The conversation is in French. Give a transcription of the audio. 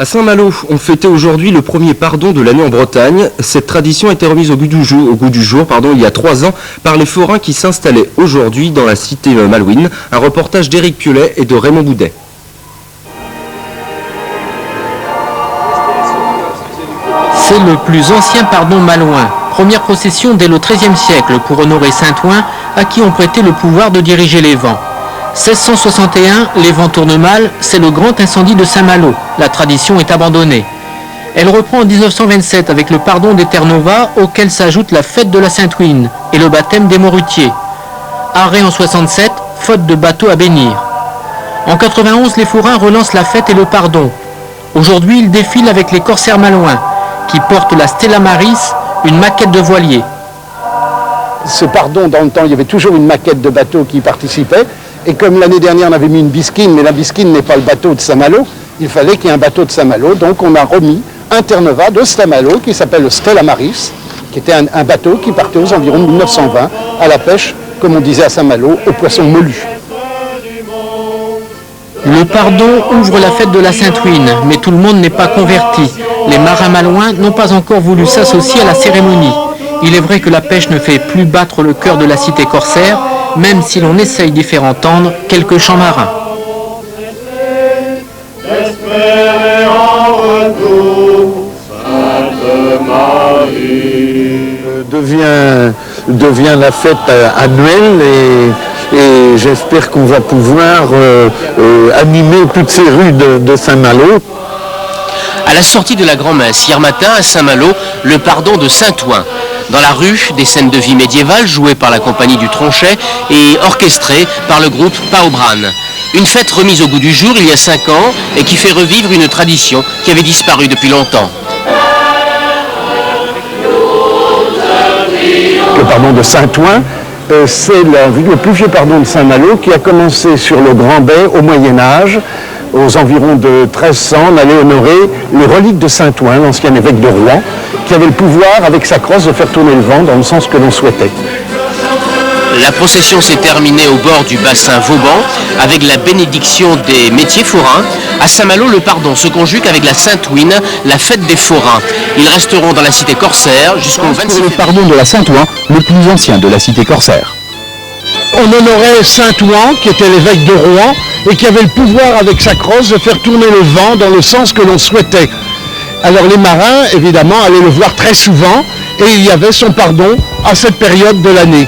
À Saint-Malo, on fêtait aujourd'hui le premier pardon de l'année en Bretagne. Cette tradition a été remise au goût du jour, il y a 3 ans par les forains qui s'installaient aujourd'hui dans la cité malouine. Un reportage d'Éric Piolet et de Raymond Boudet. C'est le plus ancien pardon malouin. Première procession dès le XIIIe siècle pour honorer Saint-Ouen, à qui on prêtait le pouvoir de diriger les vents. 1661, les vents tournent mal, c'est le grand incendie de Saint-Malo. La tradition est abandonnée. Elle reprend en 1927 avec le pardon des Terre-Nova, auquel s'ajoute la fête de la Sainte-Ouine et le baptême des Morutiers. Arrêt en 67, faute de bateaux à bénir. En 91, les forains relancent la fête et le pardon. Aujourd'hui, ils défilent avec les corsaires malouins, qui portent la Stella Maris, une maquette de voilier. Ce pardon, dans le temps, il y avait toujours une maquette de bateau qui y participait. Et comme l'année dernière, on avait mis une bisquine, mais la bisquine n'est pas le bateau de Saint-Malo, il fallait qu'il y ait un bateau de Saint-Malo. Donc on a remis un Terre-Nova de Saint-Malo qui s'appelle le Stella Maris, qui était un bateau qui partait aux environs de 1920 à la pêche, comme on disait à Saint-Malo, aux poissons molus. Le pardon ouvre la fête de la Sainte-Ouine, mais tout le monde n'est pas converti. Les marins malouins n'ont pas encore voulu s'associer à la cérémonie. Il est vrai que la pêche ne fait plus battre le cœur de la cité corsaire, même si l'on essaye d'y faire entendre quelques chants marins. Devient la fête annuelle et j'espère qu'on va pouvoir animer toutes ces rues de Saint-Malo. À la sortie de la grand-messe, hier matin à Saint-Malo, le pardon de Saint-Ouen. Dans la rue, des scènes de vie médiévale jouées par la compagnie du Tronchet et orchestrées par le groupe Paubran. Une fête remise au goût du jour il y a 5 ans et qui fait revivre une tradition qui avait disparu depuis longtemps. Le pardon de Saint-Ouen, c'est le plus vieux pardon de Saint-Malo qui a commencé sur le Grand Bay au Moyen-Âge. Aux environs de 1300, on allait honorer les reliques de Saint-Ouen, l'ancien évêque de Rouen, qui avait le pouvoir, avec sa crosse, de faire tourner le vent dans le sens que l'on souhaitait. La procession s'est terminée au bord du bassin Vauban, avec la bénédiction des métiers forains. À Saint-Malo, le pardon se conjugue avec la Sainte-Ouine, la fête des forains. Ils resteront dans la cité corsaire jusqu'au 26 février. Le pardon de la Sainte-Ouen, le plus ancien de la cité corsaire. On honorait Saint-Ouen, qui était l'évêque de Rouen, et qui avait le pouvoir avec sa crosse de faire tourner le vent dans le sens que l'on souhaitait. Alors les marins, évidemment, allaient le voir très souvent, et il y avait son pardon à cette période de l'année.